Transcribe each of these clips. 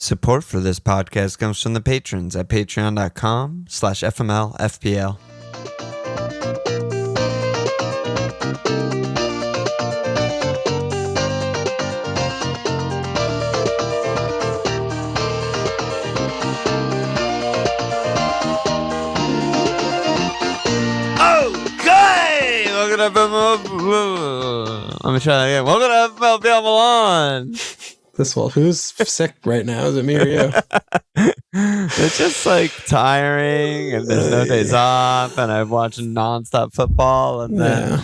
Support for this podcast comes from the patrons at patreon.com/FMLFPL. Okay! Welcome to FML. Let me try that again. Welcome to FMLFPL Milan. Who's sick right now? Is it me or you? It's just like tiring, and there's no days off, and I'm watching nonstop football, and then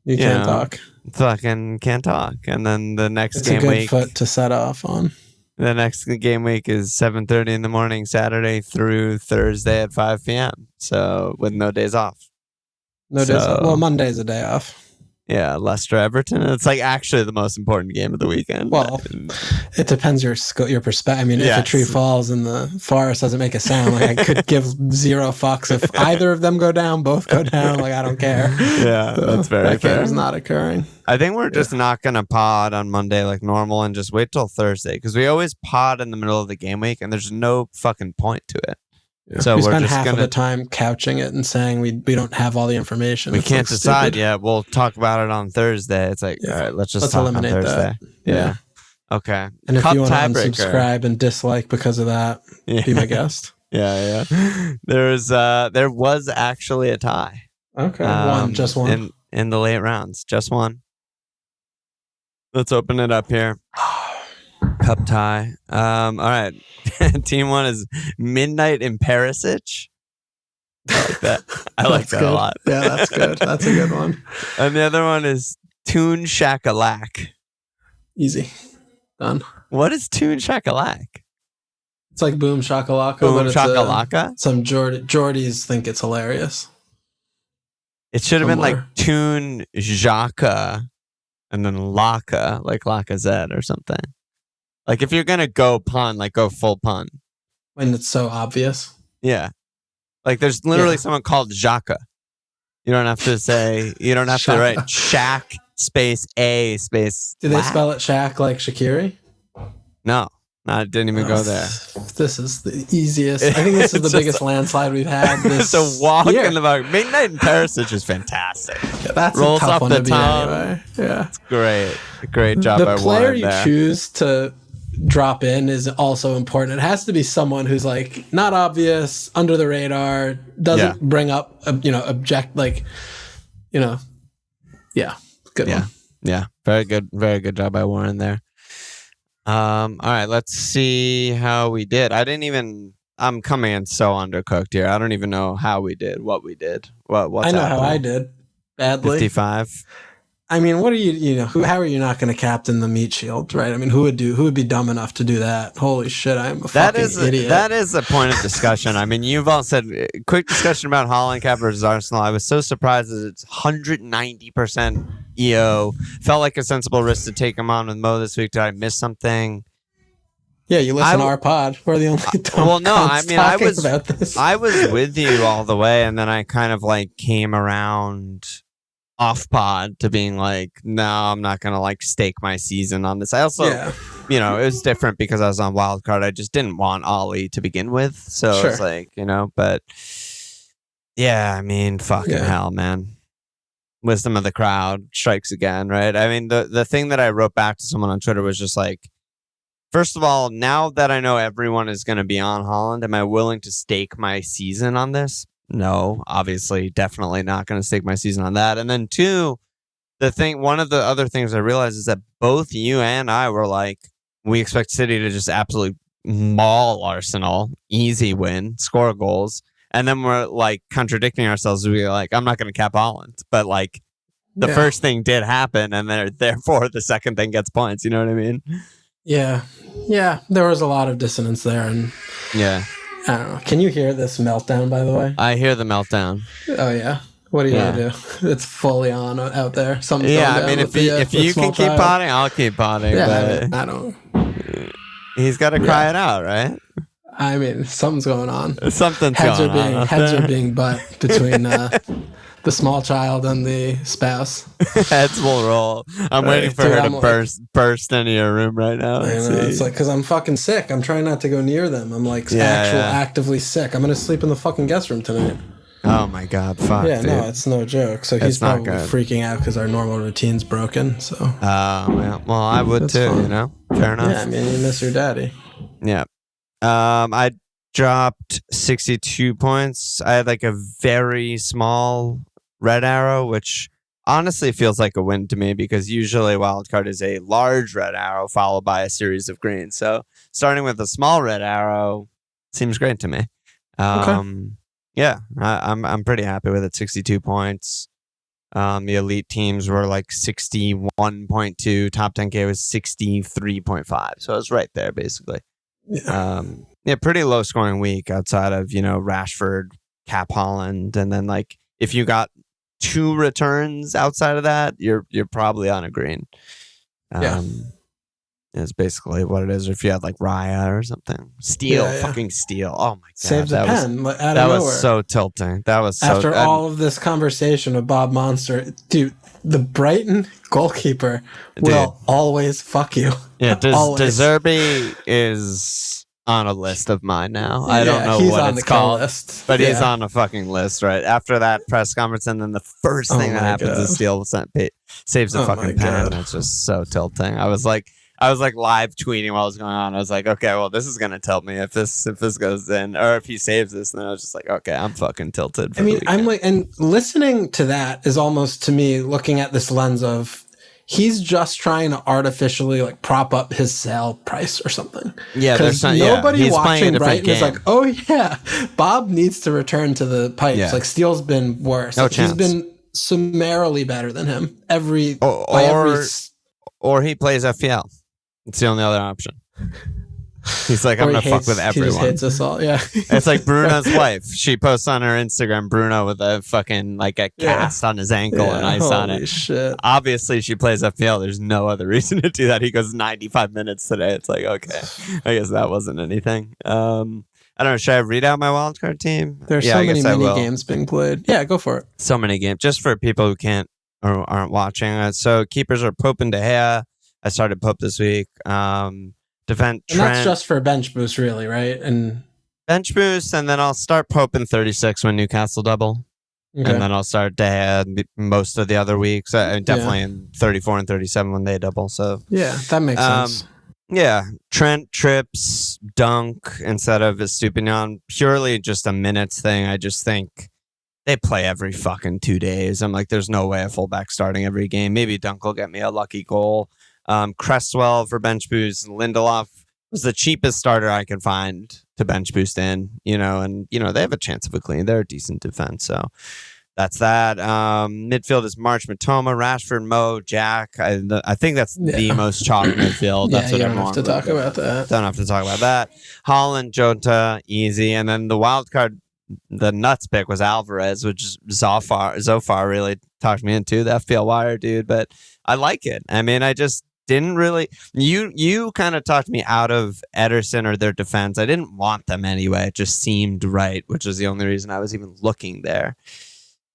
you can't talk. Fucking can't talk. And then the next It's game a good week, foot to set off on. the next game week is 7:30 in the morning, Saturday through Thursday at 5 p.m. So with no days off. No days off. Well, Monday's a day off. Yeah, Leicester Everton. It's like actually the most important game of the weekend. Well, it depends your perspective. I mean, if a tree falls in the forest, doesn't make a sound. Like I could give zero fucks if either of them go down, both go down. Like I don't care. Yeah, so that's very fair. That is not occurring. I think we're just not gonna pod on Monday like normal and just wait till Thursday because we always pod in the middle of the game week and there's no fucking point to it. Yeah. So we we're spend just half of the time couching it and saying we don't have all the information. We can't decide yet. We'll talk about it on Thursday. It's like, all right, let's talk eliminate on Thursday. Yeah. Okay. And if you want to unsubscribe and dislike because of that, be my guest. Yeah. There was actually a tie. Okay. Just one. In the late rounds. Just one. Let's open it up here. Cup tie. All right. Team one is Midnight in Perisic. I like that. I like that a lot. Yeah, that's good. That's a good one. And the other one is Toon Shakalak. Easy. Done. What is Toon Shakalak? It's like Boom Shakalaka. Boom Shakalaka? Some Geordies think it's hilarious. It should have been like Toon Xhaka and then Laka, like Lacazette or something. Like if you're going to go pun, like go full pun. When it's so obvious. Yeah. Like there's literally someone called Xhaka. You don't have to say, you don't have to write Shaq space A space. Do they spell it Shaq like Shaqiri? No, it didn't even go there. This is the easiest. I think this is the biggest landslide we've had this It's a walk in the park. Midnight in Perisic is fantastic. Yeah, that's rolls a tough off one the to beat anyway. Yeah. It's great. Great job by Warren there. The player you choose to drop in is also important. It has to be someone who's like not obvious, under the radar, doesn't bring up object good one. Yeah, very good job by Warren there. All right, let's see how we did. I'm coming in so undercooked here. I don't even know how we did, what we did, what's I know happening. how I did badly. 55. I mean, what are how are you not going to captain the meat shield, right? I mean, who would be dumb enough to do that? Holy shit, I'm a fucking idiot. That is a point of discussion. I mean, you've all said, quick discussion about Holland Cap versus Arsenal. I was so surprised that it's 190% EO. Felt like a sensible risk to take him on with Mo this week. Did I miss something? Yeah, you listen to our pod. We're the only well, no, I mean, I was with you all the way, and then I kind of like came around off pod to being like, no, I'm not gonna like stake my season on this. I also, it was different because I was on wild card. I just didn't want Ollie to begin with, so it's like, but yeah, I mean, fucking hell, man. Wisdom of the crowd strikes again, right? I mean, the thing that I wrote back to someone on Twitter was just like, first of all, now that I know everyone is going to be on Holland, am I willing to stake my season on this? No, obviously, definitely not going to stake my season on that. And then two, one of the other things I realized is that both you and I were like, we expect City to just absolutely maul Arsenal, easy win, score goals. And then we're like contradicting ourselves. We're like, I'm not going to cap Holland. But like the first thing did happen and therefore the second thing gets points. You know what I mean? Yeah. Yeah. There was a lot of dissonance there. And I don't know. Can you hear this meltdown, by the way? I hear the meltdown. Oh, yeah. What are you going to do? It's fully on out there. Something's I mean, if you can keep potting, I'll keep potting. Yeah, but I don't. He's got to cry it out, right? I mean, something's going on. Something's going on. Heads are being butt between The small child and the spouse. Heads will roll. I'm waiting for her to burst into your room right now. I know, it's like, because I'm fucking sick. I'm trying not to go near them. I'm like actively sick. I'm going to sleep in the fucking guest room tonight. Oh my God, fuck. Yeah, dude. no, it's no joke. So he's probably freaking out because our normal routine's broken. So. Well, I would too, fun. You know? Fair enough. Yeah, I mean, you miss your daddy. Yeah. I dropped 62 points. I had like a very small red arrow, which honestly feels like a win to me because usually wildcard is a large red arrow followed by a series of greens. So starting with a small red arrow seems great to me. Okay. Yeah, I'm pretty happy with it. 62 points. The elite teams were like 61.2. Top 10K was 63.5. So it was right there basically. Yeah. Pretty low scoring week outside of, Rashford, Cap Holland, and then like if you got 2 returns outside of that, you're probably on a green. Is basically what it is. Or if you had like Raya or something, fucking steal. Oh my God, saves a pen. That was so tilting. That was so, after all of this conversation with Bob Monster, dude. The Brighton goalkeeper will always fuck you. Yeah, De Zerbi is on a list of mine now. I don't know what it's called, but he's on a fucking list, right? After that press conference, and then the first thing that happens is Steele saves a fucking pen. It's just so tilting. I was like live tweeting while it was going on. I was like, okay, well, this is gonna tilt me if this goes in, or if he saves this. And then I was just like, okay, I'm fucking tilted. I mean, I'm like, and listening to that is almost to me looking at this lens of he's just trying to artificially like prop up his sale price or something. Yeah, because nobody watching Brighton is like, oh yeah, Bob needs to return to the pipes. Yeah. Like Steele's been worse. No chance. He's been summarily better than him or he plays FPL. It's the only other option. He's like, I'm gonna fuck with everyone. He just hates us all. Yeah. It's like Bruno's wife. She posts on her Instagram Bruno with a fucking like a cast on his ankle and ice on it. Shit. Obviously, she plays FPL. There's no other reason to do that. He goes 95 minutes today. It's like, okay, I guess that wasn't anything. I don't know. Should I read out my wildcard team? There's so many mini games being played. Yeah, go for it. So many games, just for people who can't or aren't watching. So keepers are Pope and De Gea. I started Pope this week. Defend Trent. And that's just for bench boost, really, right? And bench boost, and then I'll start Pope in 36 when Newcastle double. Okay. And then I'll start De Gea most of the other weeks. Definitely in 34 and 37 when they double. So yeah, that makes sense. Yeah, Trent trips Dunk instead of Estupinian. Purely just a minutes thing. I just think they play every fucking 2 days. I'm like, there's no way a fullback starting every game. Maybe Dunk will get me a lucky goal. Cresswell for bench boost. Lindelof was the cheapest starter I could find to bench boost in, and they have a chance of a clean. They're a decent defense, so that's that. Midfield is March, Matoma, Rashford, Mo, Jack. I think that's the most chalk midfield. That's what everyone. Don't have to talk about that. Don't have to talk about that. Holland, Jota, easy, and then the wild card. The nuts pick was Alvarez, which is Zofar really talked me into the FPL wire, dude. But I like it. I mean, I just didn't really. You kind of talked me out of Ederson or their defense. I didn't want them anyway. It just seemed right, which was the only reason I was even looking there.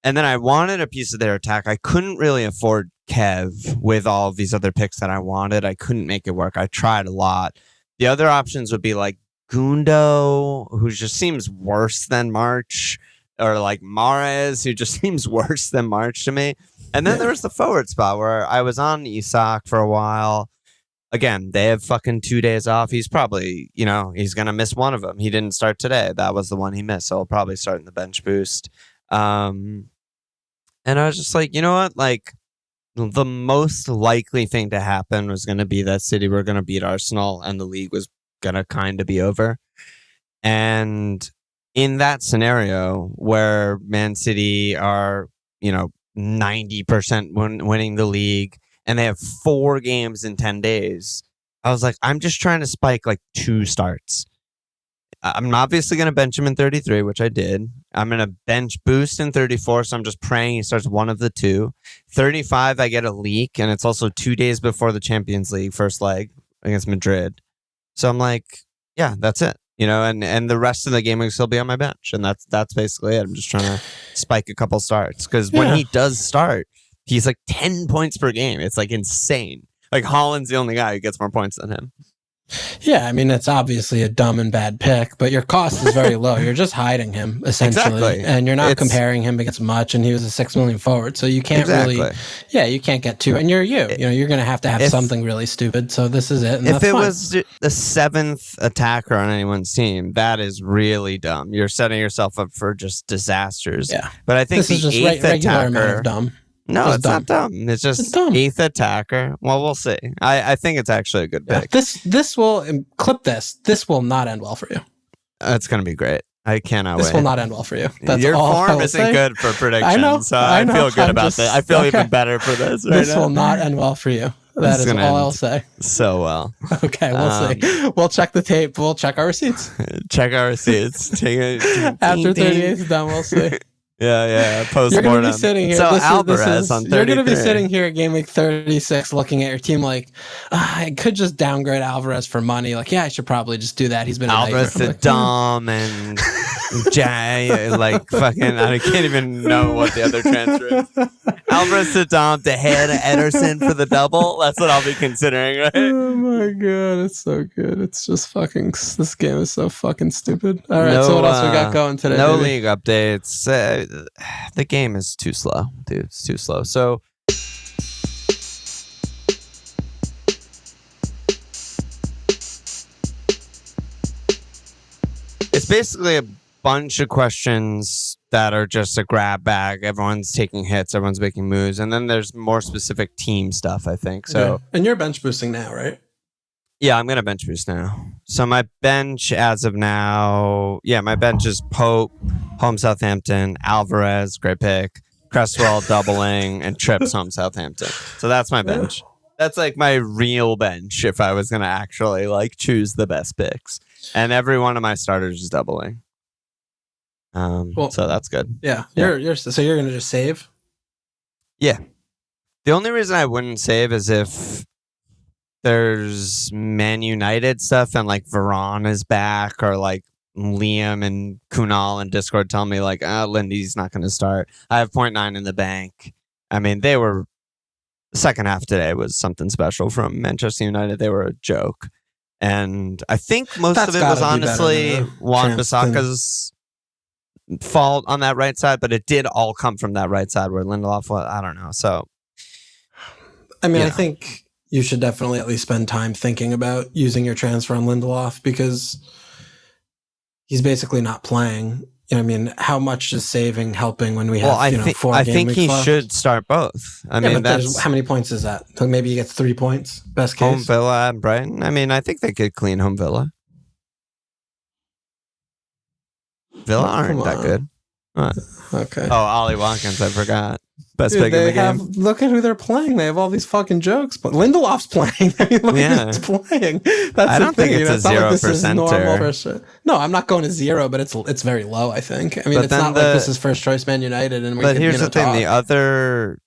And then I wanted a piece of their attack. I couldn't really afford Kev with all of these other picks that I wanted. I couldn't make it work. I tried a lot. The other options would be like Gundo, who just seems worse than March, or like Mahrez, who just seems worse than March to me. And then there was the forward spot where I was on Isak for a while. Again, they have fucking 2 days off. He's probably, he's going to miss one of them. He didn't start today. That was the one he missed. So I'll probably start in the bench boost. And I was just like, you know what? Like, the most likely thing to happen was going to be that City were going to beat Arsenal and the league was going to kind of be over. And in that scenario where Man City are, 90% winning the league and they have 4 games in 10 days, I was like, I'm just trying to spike like 2 starts. I'm obviously going to bench him in 33, which I did. I'm going to bench boost in 34, so I'm just praying he starts one of the 2. 35, I get a leak, and it's also 2 days before the Champions League first leg against Madrid. So I'm like, yeah, that's it. and the rest of the game will still be on my bench, and that's basically it. I'm just trying to spike a couple starts because when he does start, he's like 10 points per game. It's like insane. Like Haaland's the only guy who gets more points than him. Yeah, I mean, it's obviously a dumb and bad pick, but your cost is very low. You're just hiding him, essentially. Exactly. And you're not comparing him against much, and he was a 6 million forward, so you can't really... Yeah, you can't get too... And you're you're going to have something really stupid, so this is it, and if that's fine. Was the 7th attacker on anyone's team, that is really dumb. You're setting yourself up for just disasters. Yeah. But I think this the is just 8th regular attacker... amount of dumb. No, it's not dumb. It's just 8th attacker. Well, we'll see. I think it's actually a good pick. This will clip this. This will not end well for you. It's going to be great. I cannot wait. This will not end well for you. That's Your all form isn't good for predictions. I know. So I feel good about that. I feel even better for this. This will not end well for you. That is all I'll say. So well. Okay, we'll see. We'll check the tape. We'll check our receipts. Check our receipts. After 38 is done, we'll see. Yeah. Post-mortem. You're going to be sitting here. So Alvarez on 33. You're going to be sitting here at game week 36 looking at your team like, I could just downgrade Alvarez for money. Like, I should probably just do that. He's been Alvarez to Dom and Jay. Like, fucking, I can't even know what the other transfer is. Alvarez to Dom to head Ederson for the double. That's what I'll be considering, right? Oh my God. It's so good. It's just fucking, this game is so fucking stupid. All right. So what else we got going today? No league updates. The game is too slow, dude. It's too slow. So it's basically a bunch of questions that are just a grab bag. Everyone's taking hits, everyone's making moves, and then there's more specific team stuff, I think. So and you're bench boosting now, right? Yeah, I'm going to bench boost now. So my bench as of now, my bench is Pope, home Southampton, Alvarez, great pick, Cresswell doubling, and Trips home Southampton. So that's my bench. That's like my real bench if I was going to actually like choose the best picks. And every one of my starters is doubling. So that's good. Yeah. You're going to just save? Yeah. The only reason I wouldn't save is if there's Man United stuff and like Varane is back, or like Liam and Kunal in Discord tell me like, Lindy's not going to start. I have 0.9 in the bank. I mean, the second half today was something special from Manchester United. They were a joke. And I think most of it was honestly Wan-Bissaka's fault on that right side, but it did all come from that right side where Lindelof was, I don't know. So, I mean, I think you should definitely at least spend time thinking about using your transfer on Lindelof because he's basically not playing. I mean, how much is saving helping when we have 4 game weeks left? I think he should start both. I mean, how many points is that? So maybe he gets 3 points, best case. Home Villa and Brighton. I mean, I think they could clean home Villa. Villa aren't that good. Okay. Oh, Ollie Watkins, I forgot. Best pick in the game. Look at who they're playing. They have all these fucking jokes, but Lindelof's playing. I mean, look at who's playing. That's I don't think it's a 0%. No, I'm not going to 0, but it's very low, I think. I mean, it's not like this is first choice Man United. But here's the thing. The other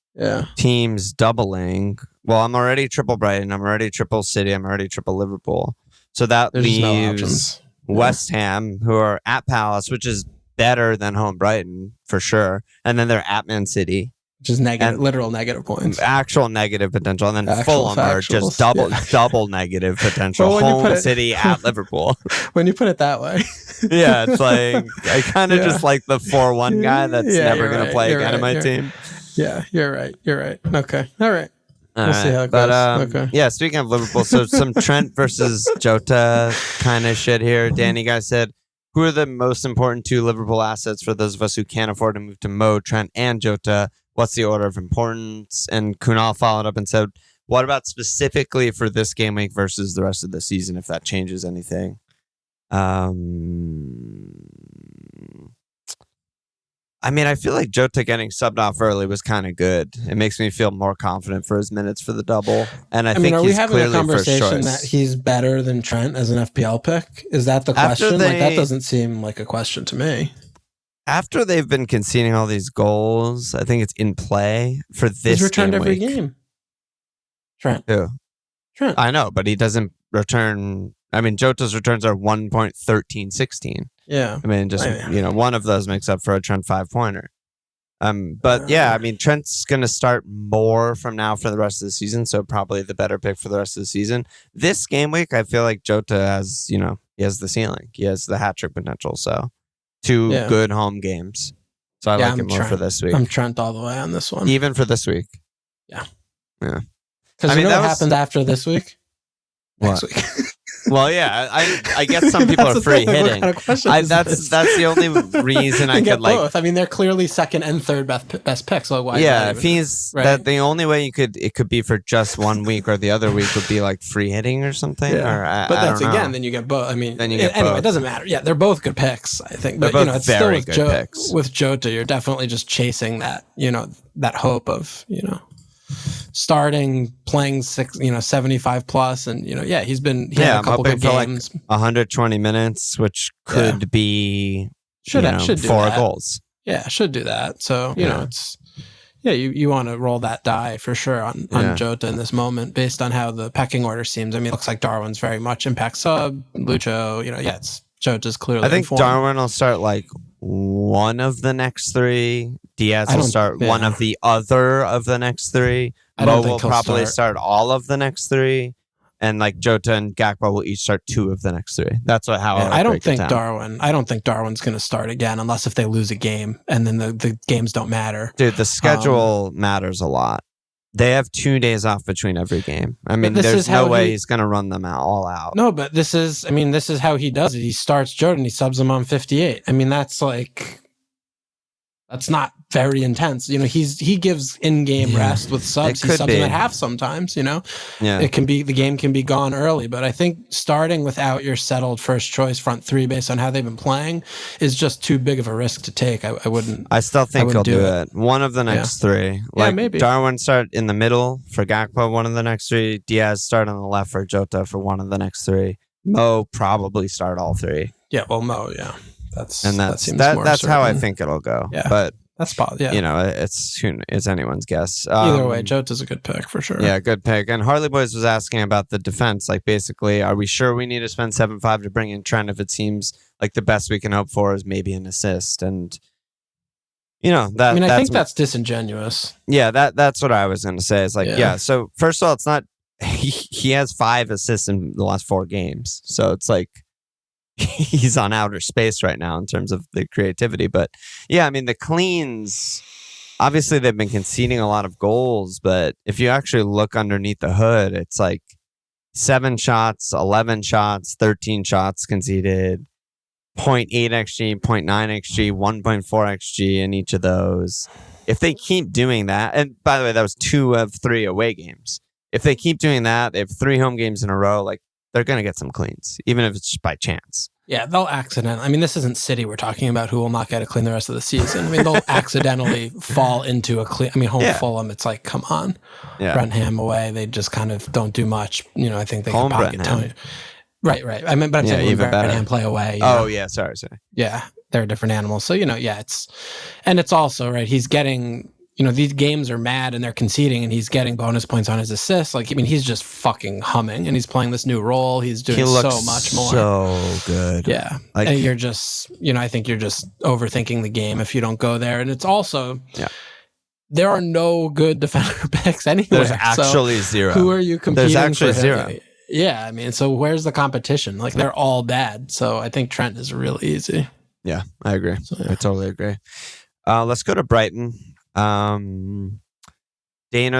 teams doubling. Well, I'm already triple Brighton. I'm already triple City. I'm already triple Liverpool. So that leaves West Ham, who are at Palace, which is better than home Brighton for sure. And then they're at Man City. Which is negative, literal negative points. Actual negative potential. And then Fulham are just double negative potential. Home City at Liverpool. When you put it that way. Yeah, it's like, I kind of just like the 4-1 guy that's never going to play again in my team. Yeah, you're right. Okay. All right. We'll see how it goes. Okay. Yeah, speaking of Liverpool, so some Trent versus Jota kind of shit here. Danny guy said, who are the most important 2 Liverpool assets for those of us who can't afford to move to Mo, Trent, and Jota? What's the order of importance? And Kunal followed up and said, what about specifically for this game week versus the rest of the season, if that changes anything? I mean, I feel like Jota getting subbed off early was kind of good. It makes me feel more confident for his minutes for the double. And I think are we having clearly a conversation that he's better than Trent as an FPL pick? Is that the question? That doesn't seem like a question to me. After they've been conceding all these goals, I think it's in play for this. He's returned every game. Trent. Who? Trent. I know, but he doesn't return I mean, Jota's returns are 1.1316. Yeah. I mean, just, one of those makes up for a Trent 5-pointer. But yeah, I mean, Trent's going to start more from now for the rest of the season, so probably the better pick for the rest of the season. This game week, I feel like Jota has, he has the ceiling. He has the hat-trick potential, so 2 good home games. So I like him more for this week. I'm Trent all the way on this one. Even for this week. Yeah. Yeah. Because what happened after this week? What? Next week. Well, yeah, I guess some people are free hitting. What kind of that's the only reason I could both. I mean, they're clearly second and third best picks. So why? Yeah, if he's that, the only way it could be for just 1 week, or the other week would be like free hitting or something. Yeah. Or but that's again, then you get both. I mean, anyway, both. It doesn't matter. Yeah, they're both good picks, I think. But it's very still good picks. With Jota, you're definitely just chasing that, that hope of, starting, playing 75 plus, and he's had a couple good games, like 120 minutes, which could be should 4 goals. Yeah, should do that. So it's you want to roll that die for sure on Jota in this moment, based on how the pecking order seems. I mean, it looks like Darwin's very much impact sub. Lucho, it's Jota's clearly. I think Darwin will start like one of the next 3. Diaz will start one of the other of the next 3. Mo will probably start all of the next 3, and like Jota and Gakpo will each start 2 of the next 3. That's I don't think Darwin's going to start again unless if they lose a game, and then the games don't matter. Dude, the schedule matters a lot. They have 2 days off between every game. I mean, there's no way he's going to run them all out. No, but this is how he does it. He starts Jota and he subs him on 58. I mean, that's not very intense. He gives in-game rest with subs. He subs him at half sometimes, Yeah. The game can be gone early, but I think starting without your settled first choice front 3 based on how they've been playing is just too big of a risk to take. I wouldn't. I still think he'll do it. One of the next 3. Like maybe. Darwin start in the middle for Gakpo, one of the next 3. Diaz start on the left for Jota for one of the next 3. Mo probably start all 3. Yeah, well, Mo, yeah. That's how I think it'll go. Yeah. But that's possible. Yeah. It's anyone's guess. Either way, Jota's a good pick for sure. Yeah, good pick. And Harley Boys was asking about the defense. Like, basically, are we sure we need to spend 7.5 to bring in Trent if it seems like the best we can hope for is maybe an assist? And I think that's disingenuous. Yeah, that's what I was going to say. It's like, so first of all, it's not. He has 5 assists in the last 4 games, so it's like he's on outer space right now in terms of the creativity. But yeah, I mean, the cleans, obviously they've been conceding a lot of goals, but if you actually look underneath the hood, it's like 7 shots, 11 shots, 13 shots conceded, 0.8 xg, 0.9 xg, 1.4 xg in each of those. If they keep doing that, and by the way, that was 2 of 3 away games. If they keep doing that, they have 3 home games in a row, like, they're going to get some cleans, even if it's just by chance. Yeah, they'll accidentally. I mean, this isn't City we're talking about, who will not get a clean the rest of the season. I mean, they'll accidentally fall into a clean. I mean, Fulham, it's like, come on. Yeah. Brentford away, they just kind of don't do much. I think they can pocket Tony. Right. I mean, but I'm saying when Brentford play away. Yeah, sorry. Yeah, they're different animals. So, it's also, right, he's getting... these games are mad and they're conceding and he's getting bonus points on his assists. Like, I mean, he's just fucking humming and he's playing this new role. He's doing so much more. So good. Yeah. Like, and you're just, I think you're just overthinking the game if you don't go there. And it's also, there are no good defender picks anywhere. There's actually zero. Who are you competing There's actually for? Zero. Yeah. I mean, so where's the competition? Like, they're all bad. So I think Trent is really easy. Yeah, I agree. So, I totally agree. Let's go to Brighton. Dano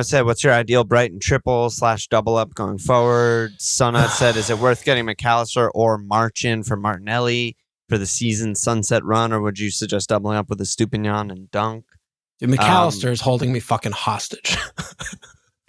said, what's your ideal Brighton triple/double up going forward? Sona said, is it worth getting McAllister or Marchin for Martinelli for the season sunset run, or would you suggest doubling up with a Stupinian and Dunk? Dude, McAllister is holding me fucking hostage.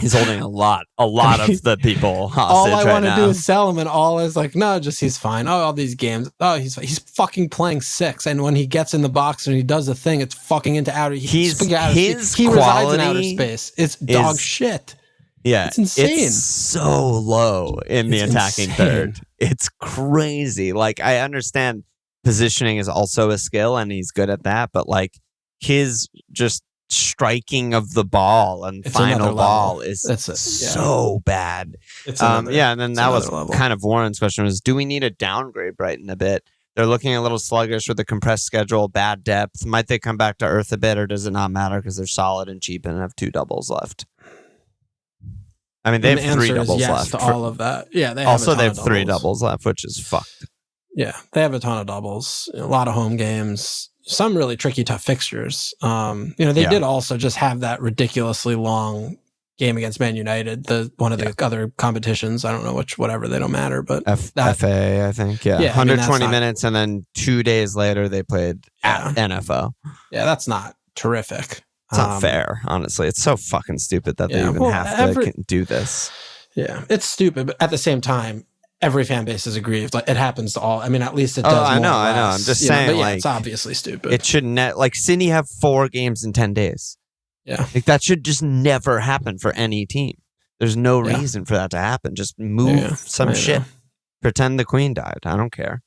He's holding a lot of the people hostage. All I want to do is sell him, and all is like, no, just he's fine. Oh, all these games. Oh, he's fucking playing 6, and when he gets in the box and he does the thing, it's fucking into outer. He resides in outer space. It's dog shit. Yeah, it's insane. It's so low in the attacking third. It's crazy. Like, I understand positioning is also a skill, and he's good at that, but like his just striking of the ball and final ball is so bad. And then that was kind of Warren's question was, do we need to downgrade Brighton a bit? They're looking a little sluggish with a compressed schedule, bad depth. Might they come back to earth a bit, or does it not matter because they're solid and cheap and have 2 doubles left? I mean, they have 3 doubles left. To all of that. Yeah, they have 3 doubles left, which is fucked. Yeah, they have a ton of doubles, a lot of home games, some really tricky, tough fixtures. They did also just have that ridiculously long game against Man United, one of the other competitions. I don't know whatever, they don't matter, but FA, I think. Yeah, 120 minutes, and then 2 days later they played at NFO. Yeah, that's not terrific. It's not fair, honestly. It's so fucking stupid that they even have to do this. Yeah, it's stupid, but at the same time, every fan base is aggrieved. Like, it happens to all. I mean, at least it does. I know. I'm just saying, but it's obviously stupid. It shouldn't. Like, City have 4 games in 10 days. Yeah, like that should just never happen for any team. There's no reason for that to happen. Just move some shit. Pretend the Queen died. I don't care.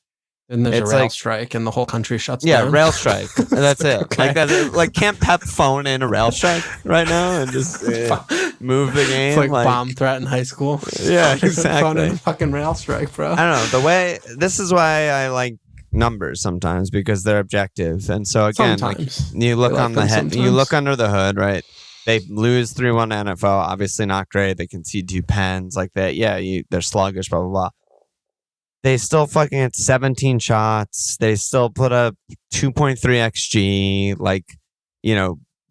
And there's a rail strike, and the whole country shuts down. Yeah, rail strike. That's it. Okay. Like can't Pep phone in a rail strike right now and just move the game? It's like bomb threat in high school. Yeah, exactly. Phone in a fucking rail strike, bro. I don't know. This is why I like numbers sometimes, because they're objective. And so again, like, you look on the head, you look under the hood, right? They lose 3-1 NFL. Obviously not great. They concede 2 pens like that. Yeah, they're sluggish. Blah blah blah. They still fucking had 17 shots. They still put up 2.3 xG. Like,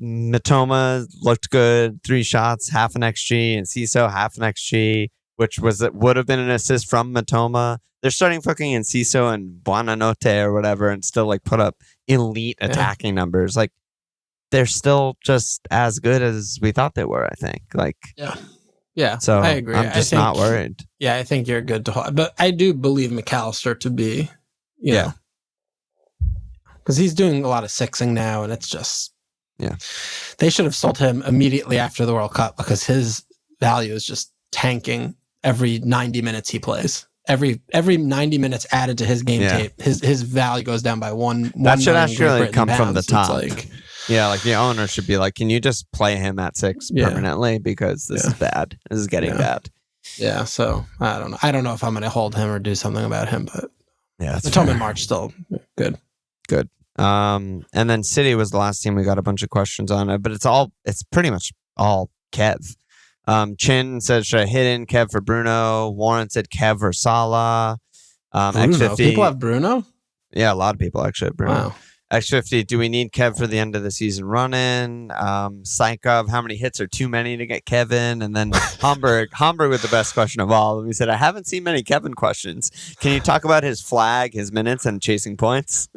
Matoma looked good, 3 shots, half an xG, and Ciso half an xG, which would have been an assist from Matoma. They're starting fucking Enciso and Buonanotte or whatever, and still like put up elite attacking numbers. Like, they're still just as good as we thought they were, I think. Like, yeah. So I agree. I'm just not worried. Yeah, I think you're good to hold. But I do believe McAllister to be, because he's doing a lot of sixing now, and it's just, they should have sold him immediately after the World Cup, because his value is just tanking every 90 minutes he plays. Every 90 minutes added to his game tape, his value goes down by one. That should actually come from the top. Like the owner should be like, can you just play him at 6 permanently, because this is bad. This is getting bad. Yeah, so I don't know. I don't know if I'm going to hold him or do something about him, but Matoma March still good. And then City was the last team we got a bunch of questions on it, but it's pretty much all Kev. Chin said, should I hit in Kev for Bruno? Warren said Kev or Salah. X50, people have Bruno? Yeah, a lot of people actually have Bruno. Wow. X50, do we need Kev for the end of the season running? Psychov, how many hits are too many to get Kevin? And then Homburg with the best question of all. He said, I haven't seen many Kevin questions. Can you talk about his flag, his minutes, and chasing points?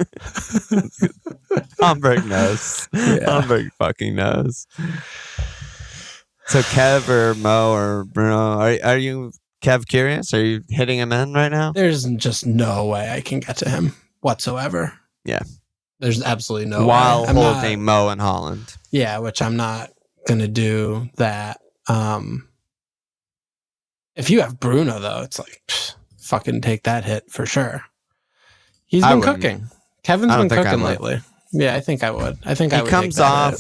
Homburg knows. Yeah. Homburg fucking knows. So Kev or Mo or Bruno, are you Kev curious? Are you hitting him in right now? There's just no way I can get to him whatsoever. Yeah. There's absolutely no While way. holding Mo and Holland. Yeah, which I'm not going to do that. If you have Bruno, though, it's like, fucking take that hit for sure. He's been cooking. Kevin's been cooking lately. Yeah, I think I would. I think I would. He comes off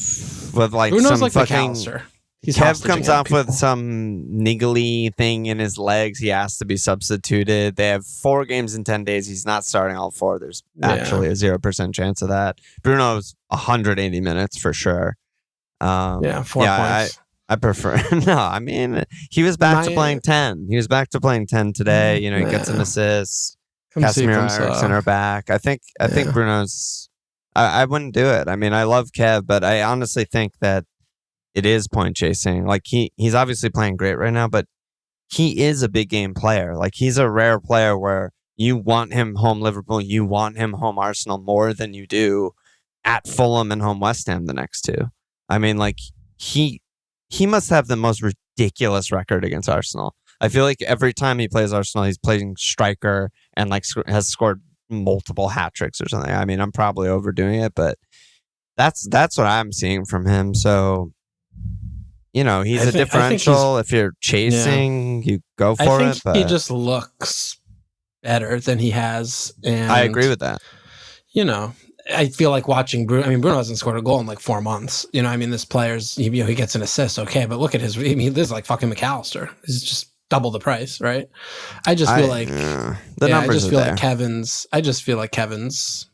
with like Bruno's some like fucking... McAllister. Kev comes off with some niggly thing in his legs. He has to be substituted. They have 4 games in 10 days. He's not starting all 4. There's actually a 0% chance of that. Bruno's 180 minutes for sure. 4 points. I prefer. No, I mean, he was back to playing 10. He was back to playing 10 today. He gets an assist. Casemiro, Eriksson are back. I think Bruno's... I wouldn't do it. I mean, I love Kev, but I honestly think that it is point chasing. Like he's obviously playing great right now, but he is a big game player. Like he's a rare player where you want him home Liverpool, you want him home Arsenal more than you do at Fulham and home West Ham the next 2. I mean, like he must have the most ridiculous record against Arsenal. I feel like every time he plays Arsenal, he's playing striker and like has scored multiple hat tricks or something. I mean, I'm probably overdoing it, but that's what I'm seeing from him. So he's a differential. If you're chasing, you go for it. But he just looks better than he has. And, I agree with that. I feel like watching Bruno. I mean, Bruno hasn't scored a goal in like 4 months. You know, I mean, this player's, he gets an assist, okay, but look at his. I mean, this is like fucking McAllister. He's just double the price, right? I just feel like the numbers I just feel are like Kevin's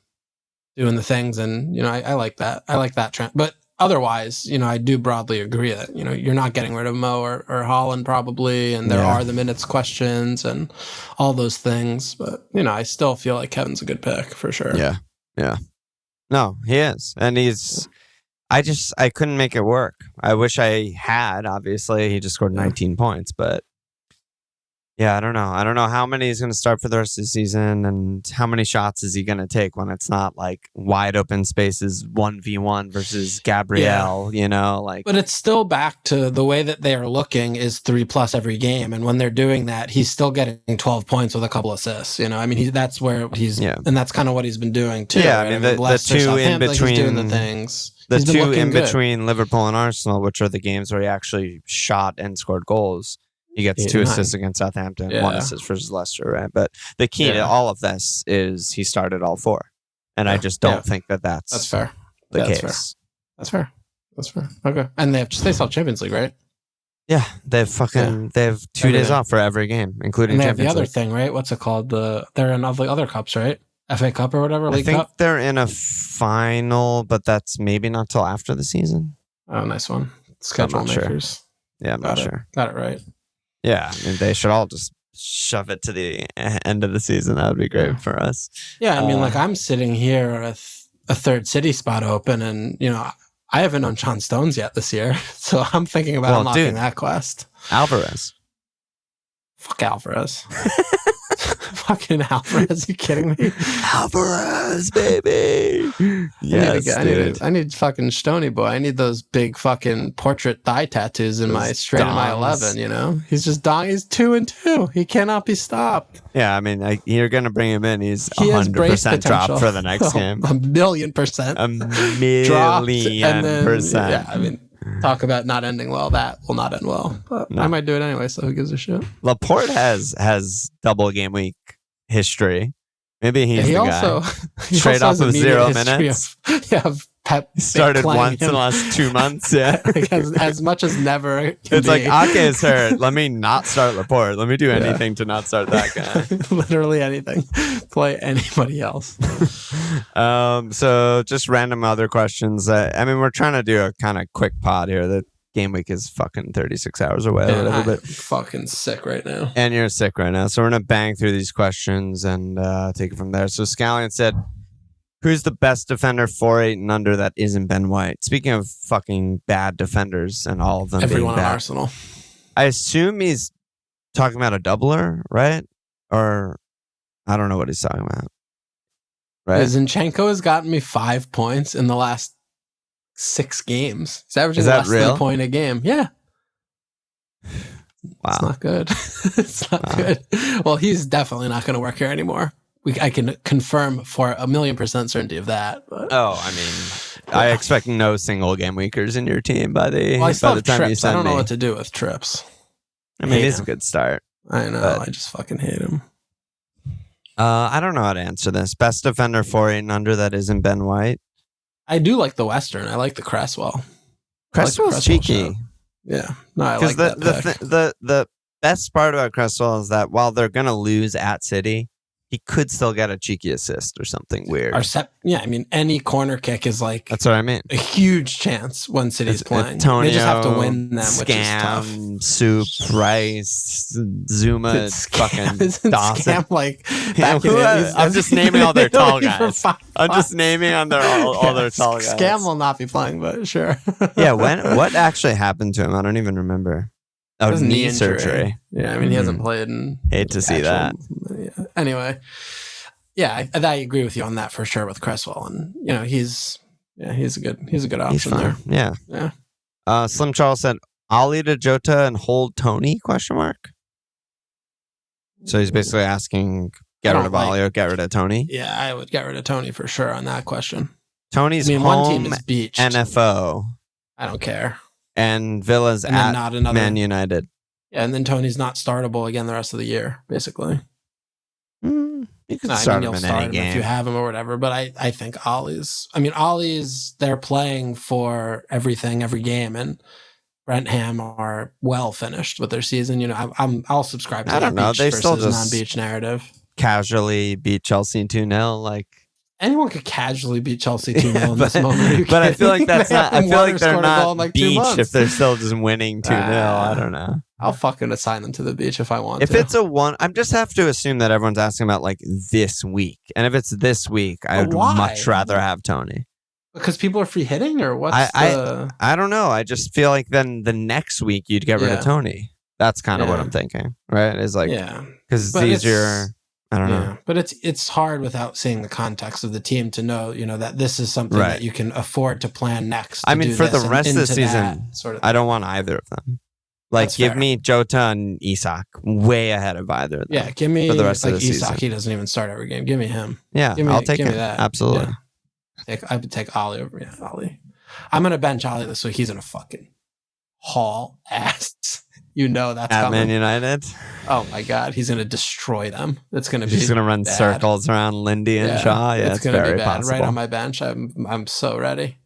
doing the things, and I like that. I like that trend, but otherwise, I do broadly agree that you're not getting rid of Mo or Haaland probably, and there are the minutes questions and all those things. But I still feel like Kevin's a good pick for sure. Yeah. No, he is, and I couldn't make it work. I wish I had. Obviously, he just scored 19 points, but. Yeah, I don't know. I don't know how many he's going to start for the rest of the season, and how many shots is he going to take when it's not like wide open spaces 1v1 versus Gabriel, But it's still back to the way that they are looking is 3+ every game, and when they're doing that, he's still getting 12 points with a couple assists. I mean, that's where he's, and that's kind of what he's been doing too. Yeah, right? I mean, the two in between, doing the things. The two in between Liverpool and Arsenal, which are the games where he actually shot and scored goals. He gets 2 assists against Southampton, 1 assist versus Leicester, right? But the key to all of this is he started all 4. And I just don't think that's fair. The case. That's fair. Okay. And they still have Champions League, right? Yeah. They have 2 days off for every game, including and they Champions League. Have the other thing, right? What's it called? They're in all the other cups, right? FA Cup or whatever, League Cup? I think they're in a final, but that's maybe not till after the season. Oh, nice one. Schedule makers. Sure. Yeah, I'm not sure. Got it right. Yeah, I mean, they should all just shove it to the end of the season. That would be great for us. Yeah, I mean, I'm sitting here with a third City spot open, and, I haven't owned John Stones yet this year, so I'm thinking about unlocking that quest. Alvarez. Fuck Alvarez. Fucking Alvarez, you kidding me? Alvarez, baby. Yes, I need fucking Stoney boy. I need those big fucking portrait thigh tattoos in my 11. He's just he's 2-2. He cannot be stopped. Yeah, I mean, you're gonna bring him in. He's 100% drop for the next game. 1,000,000%. 1,000,000%. Yeah, I mean. Talk about not ending well. That will not end well. But I might do it anyway, so who gives a shit? Laporte has double game week history. Maybe he's the guy. Straight off of 0 minutes. Pep started once in the last 2 months. Yeah. as much as never. It's like, Ake is hurt. Let me not start Laporte. Let me do anything to not start that guy. Literally anything. Play anybody else. So just random other questions. I mean, we're trying to do a kind of quick pod here. The game week is fucking 36 hours away. I'm fucking sick right now. And you're sick right now. So we're going to bang through these questions and take it from there. So Scallion said, who's the best defender 4-8 and under that isn't Ben White? Speaking of fucking bad defenders and all of them everyone being bad, on Arsenal. I assume he's talking about a doubler, right? Or I don't know what he's talking about. Right? Zinchenko has gotten me 5 points in the last 6 games. He's averaging less than a point a game. Yeah. Wow. It's not good. It's not good. Well, he's definitely not going to work here anymore. I can confirm for 1,000,000% certainty of that. But. Oh, I mean, I expect no single game weekers in your team by the time trips. you send me. I don't know what to do with trips. I mean, it's a good start. I know. I just fucking hate him. I don't know how to answer this. Best defender 4-8 and under that isn't Ben White. I do like the Western. I like the Cresswell. Cresswell's cheeky. Shot. Yeah. No, I like that pick. The best part about Cresswell is that while they're going to lose at City, he could still get a cheeky assist or something weird. I mean, any corner kick is like... That's what I mean. A huge chance when City's playing. Antonio, they just have to win them, which is tough. Soup, Rice, Zuma, fucking Dawson. Scam, like, I'm just naming all their tall guys. I'm just naming on all their tall guys. Scam will not be playing, but sure. Yeah, what actually happened to him? I don't even remember. Oh, knee surgery. Yeah, I mean, he hasn't played in... Hate to see that. Yeah. Anyway, yeah, I agree with you on that for sure with Cresswell. And, he's a good option there. Yeah. Slim Charles said, Ollie to Jota and hold Tony, ? So he's basically asking, get rid of Ollie or get rid of Tony? Yeah, I would get rid of Tony for sure on that question. Tony's home, one team is beached. NFO. I don't care. And Villa's at Man United. Yeah, and then Tony's not startable again the rest of the year, basically. You can start him in any game if you have him or whatever. But I think Ollie's they're playing for everything every game, and Brentham are well finished with their season. You know, I'll subscribe to that beach versus non-beach narrative. Casually beat Chelsea 2-0, like. Anyone could casually beat Chelsea 2-0 in this moment. But I feel like that's not. I feel like they're not like beach if they're still just winning 2-0. I don't know. I'll fucking assign them to the beach if I want. If it's a one, I just have to assume that everyone's asking about like this week, and if it's this week, I would much rather have Tony. Because people are free hitting, or what's I don't know. I just feel like then the next week you'd get rid of Tony. That's kind of what I'm thinking, right? Is like because it's easier. I don't know. But it's hard without seeing the context of the team to know, you know, that this is something that you can afford to plan next. I mean, for the rest of the season, I don't want either of them. Like, give me Jota and Isak way ahead of either of them. Yeah, give me for the rest of the Isak. season. He doesn't even start every game. Give me him. Yeah, I'll take him. That. Absolutely. Yeah. I would take Ollie over. Yeah, Ollie. I'm gonna bench Ollie this week. He's gonna fucking haul ass. You know that's at coming. Man United. Oh my God, he's gonna desroy them. It's gonna be. He's gonna run circles around Lindy and Shaw. Yeah, it's very possible. Right on my bench. I'm so ready.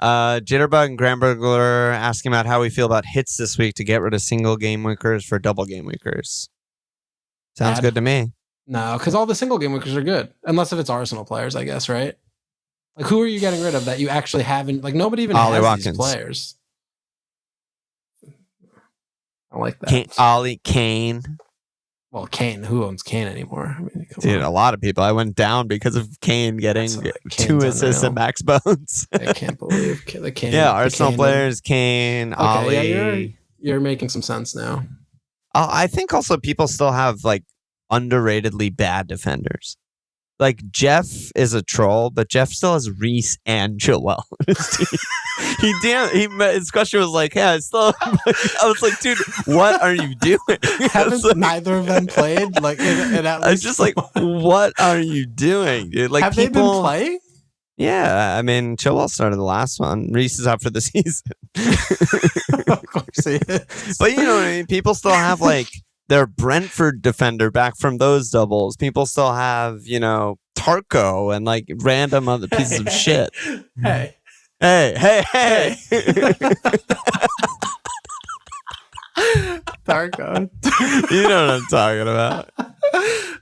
Jitterbug and Gramburgler asking about how we feel about hits this week to get rid of single game weekers for double game weekers. Sounds good to me. No, because all the single game weekers are good, unless if it's Arsenal players, I guess, right? Like, who are you getting rid of that you actually haven't? Like, nobody even has these players. I like that. Kane. Well, Kane. Who owns Kane anymore? I mean, dude, a lot of people. I went down because of Kane getting 2 assists and Max Bones. I can't believe the Kane. Yeah, Arsenal players, Kane, okay, Ollie. Yeah, you're making some sense now. I think also people still have like underratedly bad defenders. Like Jeff is a troll, but Jeff still has Reese and Joel on his team. His question was like, "Yeah, I was like, dude, what are you doing?" Haven't neither of them played? Like, I was just like, what are you doing, dude? Like, have they been playing? Yeah, I mean, Chilwell started the last one. Reese is out for the season. Of course he is. But you know what I mean? People still have like their Brentford defender back from those doubles. People still have, you know, Tarko and like random other pieces of shit. Hey. Tarko. You know what I'm talking about.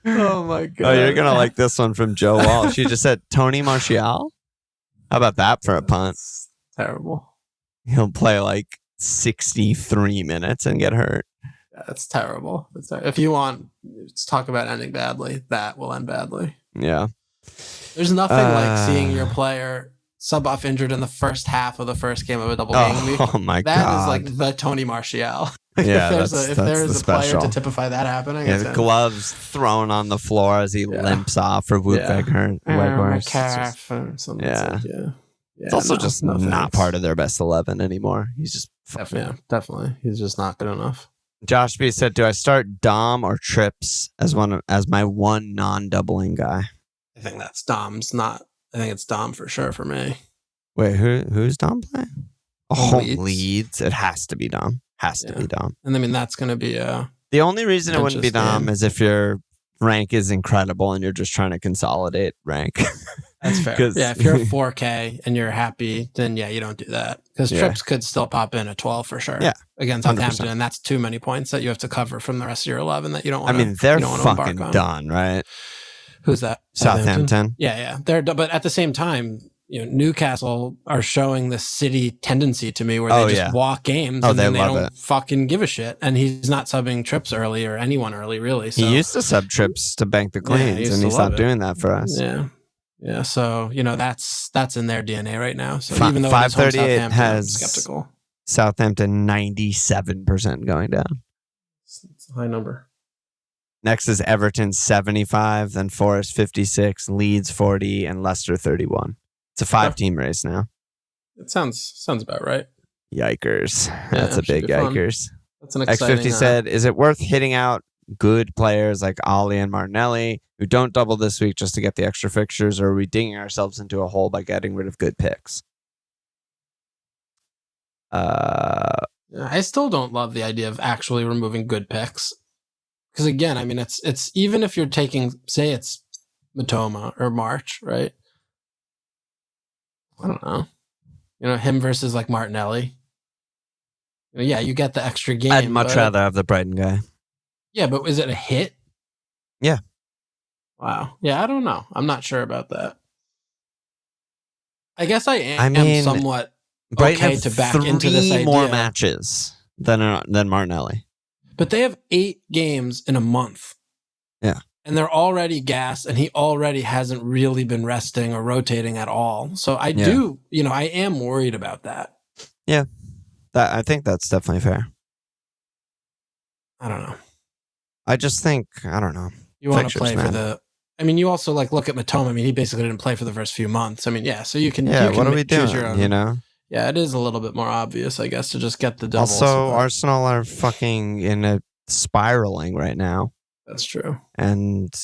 Oh my God. Oh, you're going to like this one from Joe Walsh. She just said Tony Martial. How about that for a punt? That's terrible. He'll play like 63 minutes and get hurt. That's terrible. If you want to talk about ending badly, that will end badly. Yeah. There's nothing like seeing your player sub off injured in the first half of the first game of a double game week. Oh my God. That is like the Tony Martial. Yeah, if there's a player to typify that happening. Yeah, the gloves thrown on the floor as he limps off for Weghorst. My calf or something. Yeah. It's also just not part of their best 11 anymore. He's just definitely. He's just not good enough. Josh B said, "Do I start Dom or Trips as my one non-doubling guy?" I think that's Dom's not. I think it's Dom for sure for me. Wait, who's Dom playing? Leeds. It has to be Dom. Has to be Dom. And I mean that's going to be the only reason it wouldn't be Dom is if your rank is incredible and you're just trying to consolidate rank. That's fair. Yeah, if you're 4K and you're happy, then you don't do that. Because Trips could still pop in at 12 for sure. Yeah. Against Southampton, and that's too many points that you have to cover from the rest of your 11 that you don't want to. I mean, they're fucking done, right? Who's that? Southampton. Yeah. They're but at the same time, you know, Newcastle are showing the City tendency to me where they just walk games and then they don't fucking give a shit. And he's not subbing Trips early or anyone early, really. So. He used to sub Trips to bank the cleans, and he stopped doing that for us. Yeah, so you know that's in their DNA right now. So even though 538 has I'm skeptical. Southampton 97% going down. It's a high number. Next is Everton 75, then Forest 56, Leeds 40, and Leicester 31. It's a 5-team race now. It sounds about right. Yikers! That's a big yikers. That's an exciting. X50 said, "Is it worth hitting out good players like Ollie and Martinelli who don't double this week just to get the extra fixtures, or are we digging ourselves into a hole by getting rid of good picks?" I still don't love the idea of actually removing good picks. Because again, I mean, it's even if you're taking, say it's Matoma or March, right? I don't know. Him versus like Martinelli. Yeah, you get the extra game. I'd much rather have the Brighton guy. Yeah, but is it a hit? Yeah. Wow. Yeah, I don't know. I'm not sure about that. I guess I am somewhat okay to back into this idea. 3 more matches than Martinelli. But they have 8 games in a month. Yeah. And they're already gassed, and he already hasn't really been resting or rotating at all. So I am worried about that. Yeah. I think that's definitely fair. I don't know. I just think, I don't know. You want to play for the... I mean, you also look at Matoma. I mean, he basically didn't play for the first few months. I mean, yeah, so you can... Yeah, what are we doing, Yeah, it is a little bit more obvious, I guess, to just get the double. Also, Arsenal are fucking in a spiraling right now. That's true. And,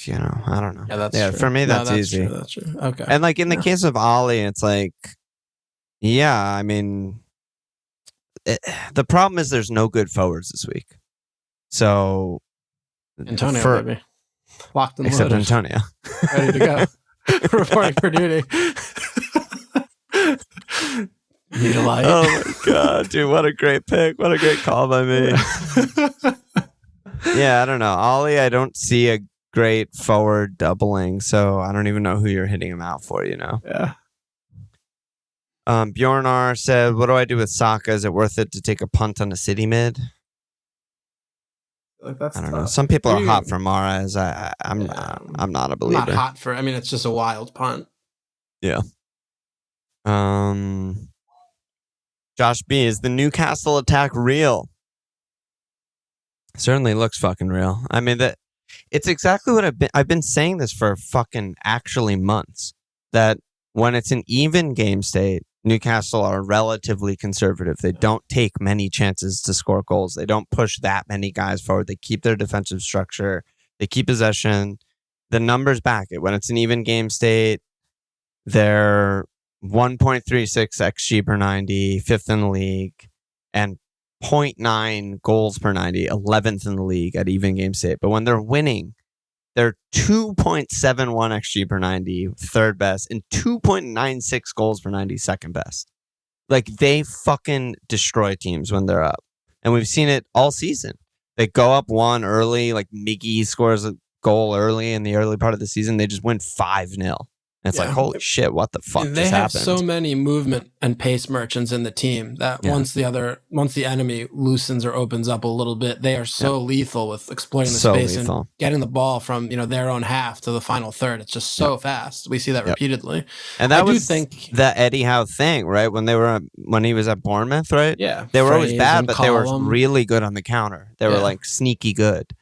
I don't know. Yeah, that's true. For me, that's easy. True, that's true. Okay. And in the case of Ollie, it's like, yeah, I mean, the problem is there's no good forwards this week. So, Antonio, baby. Locked and except loaded. Antonio. Ready to go. Reporting for duty. Need a light. Oh my god, dude, what a great pick. What a great call by me. Yeah, I don't know. Ollie, I don't see a great forward doubling, so I don't even know who you're hitting him out for, Yeah. Bjornar said, what do I do with Saka? Is it worth it to take a punt on a City mid? I don't know. Some people are hot for Mahrez. I'm not a believer. I'm not hot for. I mean, it's just a wild punt. Yeah. Josh B, is the Newcastle attack real? Certainly looks fucking real. I mean, it's exactly what I've been saying this for fucking actually months. That when it's an even game state, Newcastle are relatively conservative. They don't take many chances to score goals. They don't push that many guys forward. They keep their defensive structure. They keep possession. The numbers back it. When it's an even game state, they're 1.36 XG per 90, 5th in the league, and 0.9 goals per 90, 11th in the league at even game state. But when they're winning, they're 2.71 XG per 90, 3rd best, and 2.96 goals per 90, 2nd best. Like, they fucking destroy teams when they're up. And we've seen it all season. They go up 1 early, like Miggy scores a goal early in the early part of the season. They just win 5-0. And it's like, holy shit, what the fuck just happened? They have so many movement and pace merchants in the team that once the enemy loosens or opens up a little bit, they are so lethal with exploiting the space and getting the ball from their own half to the final third. It's just so fast. We see that repeatedly. And that was the Eddie Howe thing, right? When he was at Bournemouth, right? Yeah. They were always bad, but they were really good on the counter. They were like sneaky good.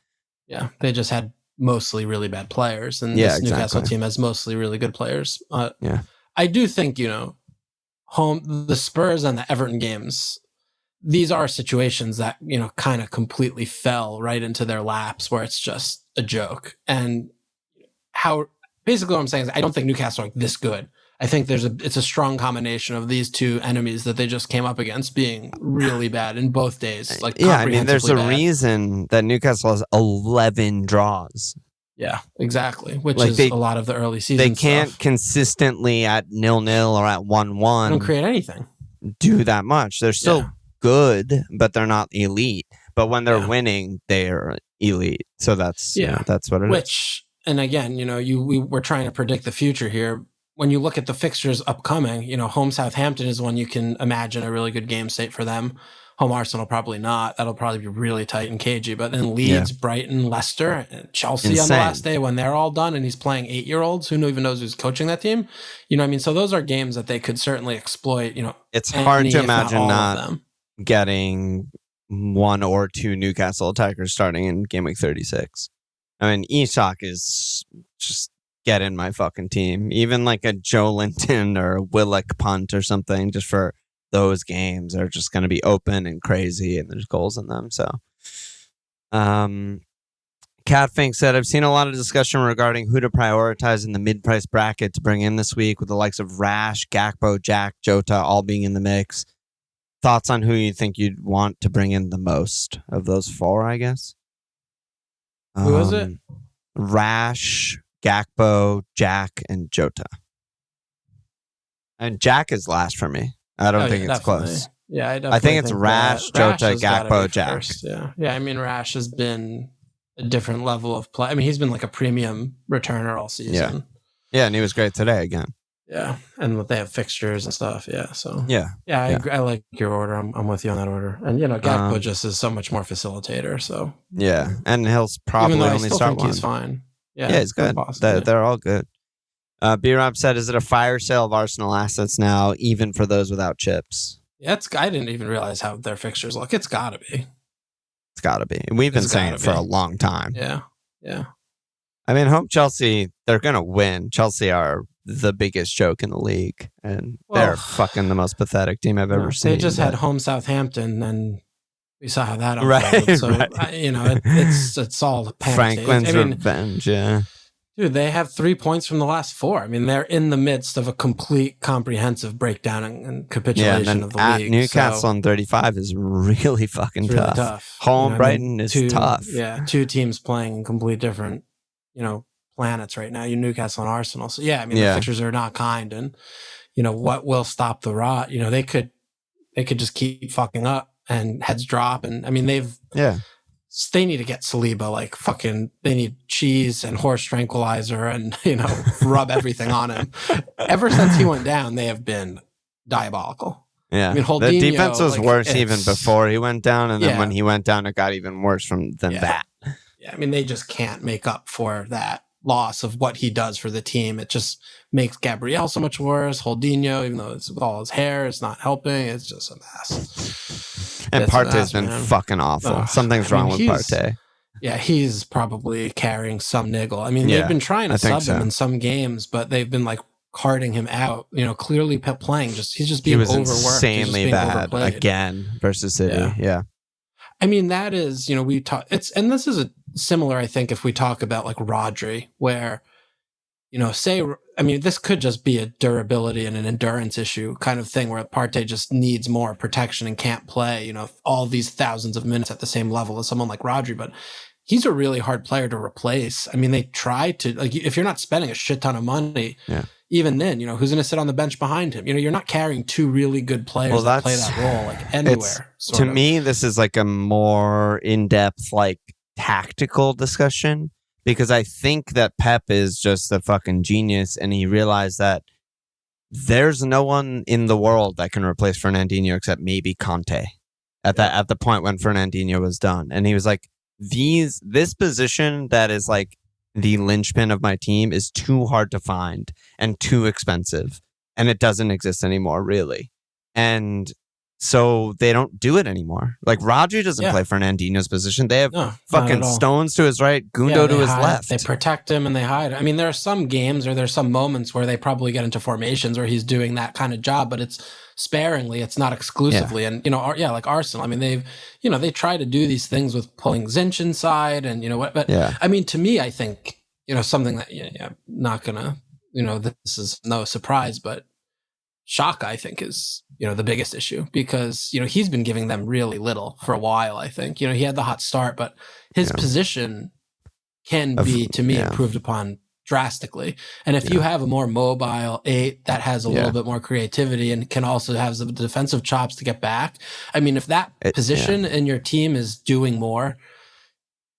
Yeah. They just had mostly really bad players, and this Newcastle team has mostly really good players. I do think the Spurs and the Everton games, these are situations that kind of completely fell right into their laps where it's just a joke. And basically what I'm saying is I don't think Newcastle are this good. I think it's a strong combination of these two enemies that they just came up against being really bad in both days. Like, I mean, there's a reason that Newcastle has 11 draws. Yeah, exactly. Which is a lot of the early season. They can't consistently at 0-0 or at 1-1. Don't create anything. Do that much. They're still good, but they're not elite. But when they're winning, they're elite. So that's that's what it is. And again, we're trying to predict the future here. When you look at the fixtures upcoming, home Southampton is one you can imagine a really good game state for them. Home Arsenal, probably not. That'll probably be really tight and cagey. But then Leeds, Brighton, Leicester, and Chelsea on the last day when they're all done and he's playing 8-year-olds. Who even knows who's coaching that team? You know what I mean? So those are games that they could certainly exploit. It's hard to imagine not getting 1 or 2 Newcastle attackers starting in game week 36. I mean, Isak is just get in my fucking team. Even like a Joe Linton or a Willock punt or something, just for those games are just going to be open and crazy, and there's goals in them. So, Catfink said, I've seen a lot of discussion regarding who to prioritize in the mid-price bracket to bring in this week, with the likes of Rash, Gakpo, Jack, Jota all being in the mix. Thoughts on who you think you'd want to bring in the most of those 4, I guess? Who was it? Rash, Gakpo, Jack, and Jota. And Jack is last for me. I don't think it's definitely. close. Yeah, I think it's Rash, Jota, Gakpo, Jack. First, yeah. I mean, Rash has been a different level of play. I mean, he's been like a premium returner all season. Yeah, and he was great today again. Yeah, and they have fixtures and stuff. Yeah, so I agree. I like your order. I'm with you on that order. And Gakpo just is so much more facilitator. So and he'll probably even though only start one. He's fine. Yeah, he's good. They're all good. B-Rob said, "Is it a fire sale of Arsenal assets now, even for those without chips?" Yeah, I didn't even realize how their fixtures look. It's got to be. It's got to be. We've been saying it for a long time. Yeah. I mean, home Chelsea, they're gonna win. Chelsea are the biggest joke in the league, and they're fucking the most pathetic team I've ever seen. They just had home Southampton, and we saw how that unfolded. Right, so it's all Franklin's revenge. Yeah, dude, they have 3 points from the last 4. I mean, they're in the midst of a complete, comprehensive breakdown and capitulation of the league. At Newcastle on 35 is really fucking tough. Home Brighton is tough. Yeah, 2 teams playing in complete different, planets right now. Newcastle and Arsenal. So the fixtures are not kind, and what will stop the rot? They could just keep fucking up and heads drop, and I mean they need to get Saliba like fucking. They need cheese and horse tranquilizer and rub everything on him. Ever since he went down, they have been diabolical. Yeah, I mean, the defense was worse even before he went down, and then when he went down, it got even worse than that. Yeah, I mean, they just can't make up for that loss of what he does for the team. It just makes Gabriel so much worse. Holdinho, even though it's with all his hair, it's not helping. It's just a mess. And Partey's been fucking awful. Something's wrong with Partey. Yeah, he's probably carrying some niggle. I mean, they've been trying to sub him in some games, but they've been like carting him out. Clearly playing. He's just being overworked. He was insanely bad again versus City. Yeah. I mean, that is, we talk. And this is similar, I think, if we talk about like Rodri, where, this could just be a durability and an endurance issue kind of thing, where Partey just needs more protection and can't play, all these thousands of minutes at the same level as someone like Rodri. But he's a really hard player to replace. I mean, they try to, like, if you're not spending a shit ton of money, even then, who's going to sit on the bench behind him? You're not carrying 2 really good players that play that role like anywhere. To me, this is like a more in-depth, like tactical discussion, because I think that Pep is just a fucking genius, and he realized that there's no one in the world that can replace Fernandinho except maybe Conte at the point when Fernandinho was done. And he was like, this position that is like the linchpin of my team is too hard to find and too expensive, and it doesn't exist anymore, really. And so they don't do it anymore. Like Rodri doesn't play Fernandinho's position. They have fucking Stones to his right, Gundo to his left. They protect him and they hide. I mean, there are some games or there's some moments where they probably get into formations where he's doing that kind of job, but it's sparingly. It's not exclusively. And like Arsenal. I mean, they try to do these things with pulling Zinch inside, and But I mean, to me, I think something that I'm not gonna. This is no surprise, but Xhaka, I think, is the biggest issue, because he's been giving them really little for a while. I think he had the hot start, but his position can be, to me, improved upon drastically. And if you have a more mobile 8 that has a little bit more creativity and can also have the defensive chops to get back, I mean, if that position in your team is doing more,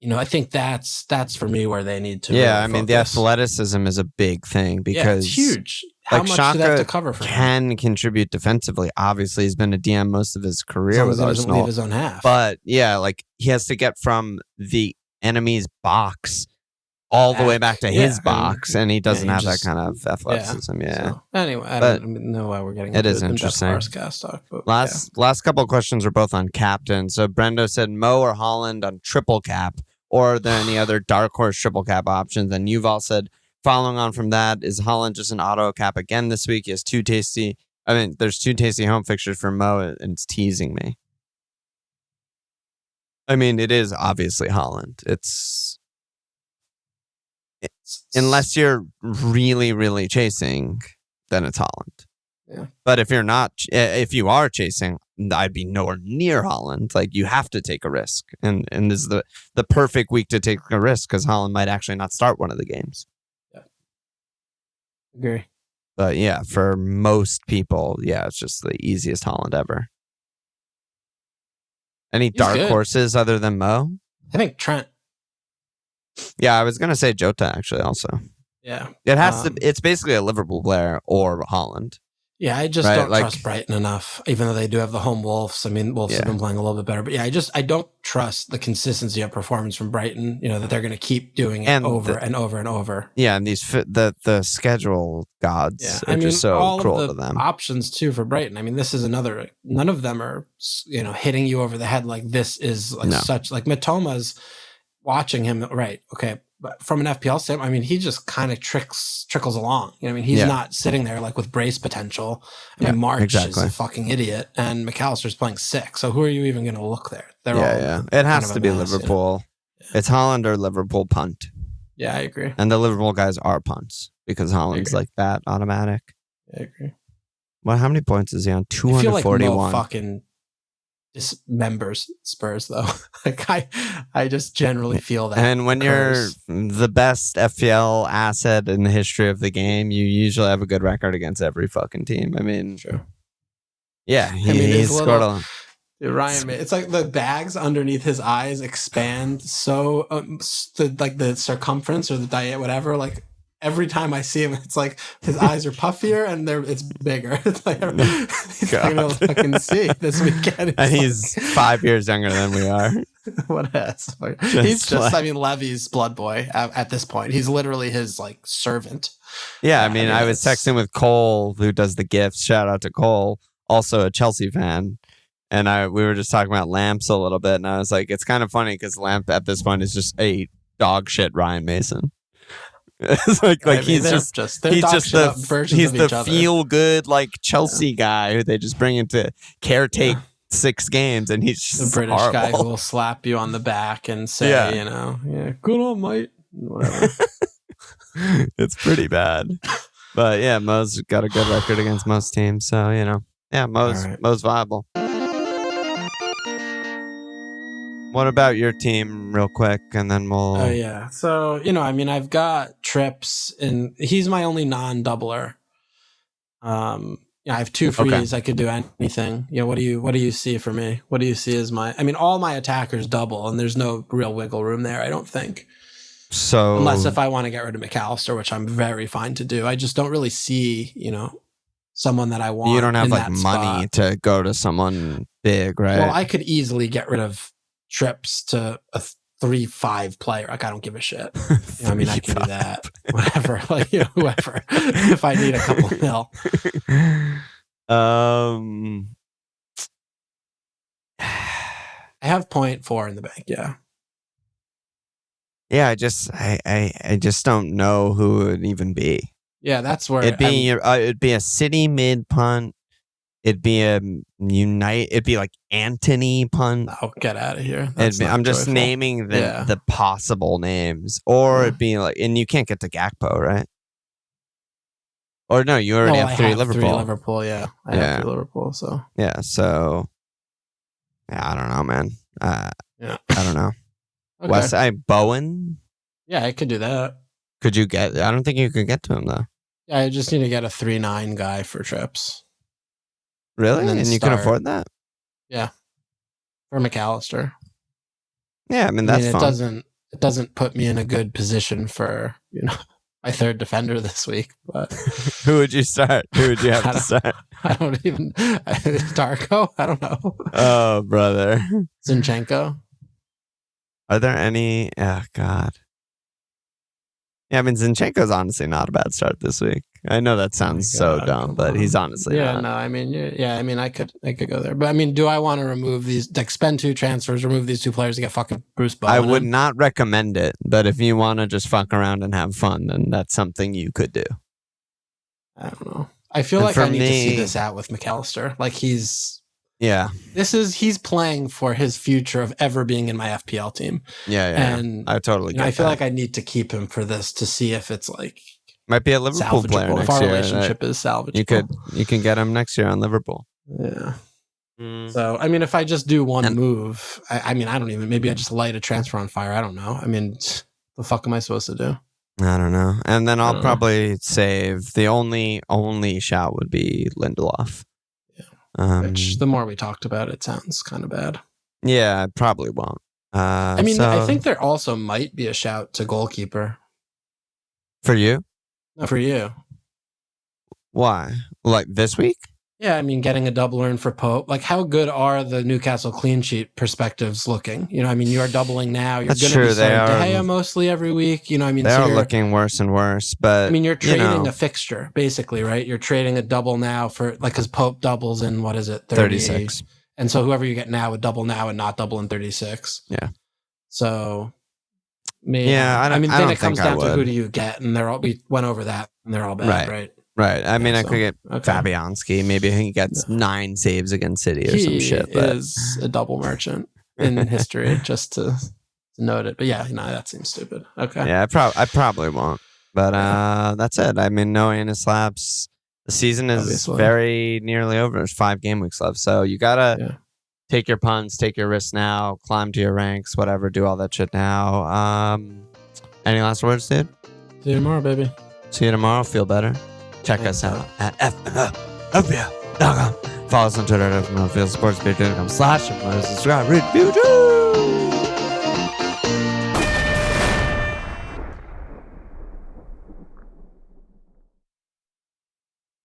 I think that's for me where they need to. Yeah, really, I mean, the athleticism is a big thing, because it's huge. How much Xhaka do they have to cover for him? Can contribute defensively. Obviously, he's been a DM most of his career with Arsenal. Doesn't leave his own half. But like he has to get from the enemy's box all the way back to his box, and he doesn't have that kind of athleticism. So, anyway, I don't know why we're getting it is interesting. Talk, but last couple of questions are both on captain. So Brendo said Mo or Holland on triple cap, or are there any other dark horse triple cap options? And Yuval said, following on from that, is Holland just an auto cap again this week? He has there's 2 tasty home fixtures for Mo, and it's teasing me. I mean, it is obviously Holland. It's unless you're really, really chasing, then it's Holland. Yeah. But if you are chasing, I'd be nowhere near Haaland. Like, you have to take a risk. And this is the perfect week to take a risk because Haaland might actually not start one of the games. Yeah. Agree. But yeah, for most people, yeah, it's just the easiest Haaland ever. Any dark horses other than Mo? I think Trent. Yeah, I was going to say Jota, actually, also. Yeah. It has to. It's basically a Liverpool player or Haaland. Yeah, I just don't trust Brighton enough, even though they do have the home Wolves. I mean, Wolves have been playing a little bit better. But yeah, I don't trust the consistency of performance from Brighton, that they're going to keep doing it over and over and over. Yeah, and the schedule gods are just so cruel to them. Options, too, for Brighton. I mean, this is another, none of them are, hitting you over the head like this is such, like Mitoma's watching him, right, okay. But from an FPL standpoint, I mean, he just kind of trickles along. He's not sitting there like with brace potential. I mean, March is a fucking idiot, and McAllister's playing 6. So who are you even going to look there? They're all It has to be Liverpool. It's Haaland or Liverpool punt. Yeah, I agree. And the Liverpool guys are punts because Haaland's like that automatic. I agree. Well, how many points is he on? 241. I feel like Mo fucking dismembers Spurs though. Like I just generally feel that. And when you're the best FPL asset in the history of the game, you usually have a good record against every fucking team. I mean, true. Yeah, he scored a. Ryan, it's like the bags underneath his eyes expand so the circumference or the diet, whatever. Like every time I see him, it's like his eyes are puffier and it's bigger. It's like he's not gonna fucking see this weekend. And he's 5 years younger than we are. What else? He's just, Levy's blood boy at this point. He's literally his servant. Yeah, I mean, I was texting with Cole, who does the gifts. Shout out to Cole, also a Chelsea fan. And we were just talking about Lamps a little bit, and I was like, it's kind of funny because Lamp at this point is just a dog shit Ryan Mason. It's he's the feel good Chelsea guy who they just bring in to caretake 6 games, and he's just the British horrible guy who will slap you on the back and say, good on mate, whatever. It's pretty bad, but yeah, Mo's got a good record against most teams, so Mo's viable. What about your team real quick, and then we'll... Oh, yeah. So, I've got Trips, and he's my only non-doubler. I have 2 frees. I could do anything. What do you see for me? What do you see as my... all my attackers double, and there's no real wiggle room there, I don't think. So... Unless if I want to get rid of McAllister, which I'm very fine to do. I just don't really see, someone that I want. You don't have, money to go to someone big, right? Well, I could easily get rid of Trips to a 3-5 player. I don't give a shit. I can do that. Whatever. Whoever. If I need a couple mil. I have 0.4 in the bank. Yeah. Yeah. I just don't know who it would even be. Yeah, that's where it'd be a City mid punt. It'd be a Unite. It'd be like Anthony punt. Oh, get out of here! I'm just naming the possible names, or it'd be and you can't get to Gakpo, right? Or no, you already have 3 Liverpool. 3 Liverpool, yeah. I have 3 Liverpool, so yeah. So I don't know, man. I don't know. Okay. West Side Bowen. Yeah, I could do that. Could you get? I don't think you could get to him though. Yeah, I just need to get a 3-9 guy for Trips. Really? And you can afford that? Yeah. For McAllister. Yeah, that's fun. It doesn't put me in a good position for, my 3rd defender this week. But who would you start? Who would you have to start? I don't even... Darko? I don't know. Oh, brother. Zinchenko? Are there any... Oh, God. Yeah, Zinchenko's honestly not a bad start this week. I know that sounds so dumb, but he's honestly not. No, I could go there. But do I want to remove these, spend 2 transfers, remove these 2 players to get fucking Bruce Bowen? I would not recommend it, but if you want to just fuck around and have fun, then that's something you could do. I don't know. I feel like I need to see this out with McAllister. He's playing for his future of ever being in my FPL team. Yeah. And I totally get I feel like I need to keep him for this to see if it's Might be a Liverpool player next if our year. relationship is salvageable. You can get him next year on Liverpool. Yeah. So, I mean, if I just do one move, I mean, I don't even, maybe I just light a transfer on fire. I don't know. I mean, the fuck am I supposed to do? I don't know. And then I'll probably save the only shout would be Lindelof. Yeah. Which the more we talked about it, sounds kind of bad. Yeah, I probably won't. I mean, I think there also might be a shout to goalkeeper. For you? No, for you. Why? Like this week? Yeah, I mean, getting a double earn for Pope. Like, how good are the Newcastle clean sheet perspectives looking? You know, I mean, you are doubling now. You're going to be starting De Gea mostly every week. You know, I mean, they're looking worse and worse. But I mean, you're trading a fixture, basically, right? You're trading a double now for, like, because Pope doubles in, what is it? 36. And so whoever you get now would double now and not double in 36. Yeah. So, maybe. Yeah, then it comes down to who do you get, and we went over that, and they're all bad, right? Right. I mean, I could get Fabianski. Maybe he gets 9 saves against City or some shit. He is a double merchant in history, just to note it. But yeah, that seems stupid. Okay. Yeah, I probably won't. But that's it. I mean, no Anislaps. The season is very nearly over. There's 5 game weeks left. So you got to take your punts, take your risks now, climb to your ranks, whatever, do all that shit now. Any last words, dude? See you tomorrow, baby. See you tomorrow. Feel better. Check us out at FMLFPL.com. Follow us on Twitter at FMLFPL Sports. Patreon.com/subscribe, read, review.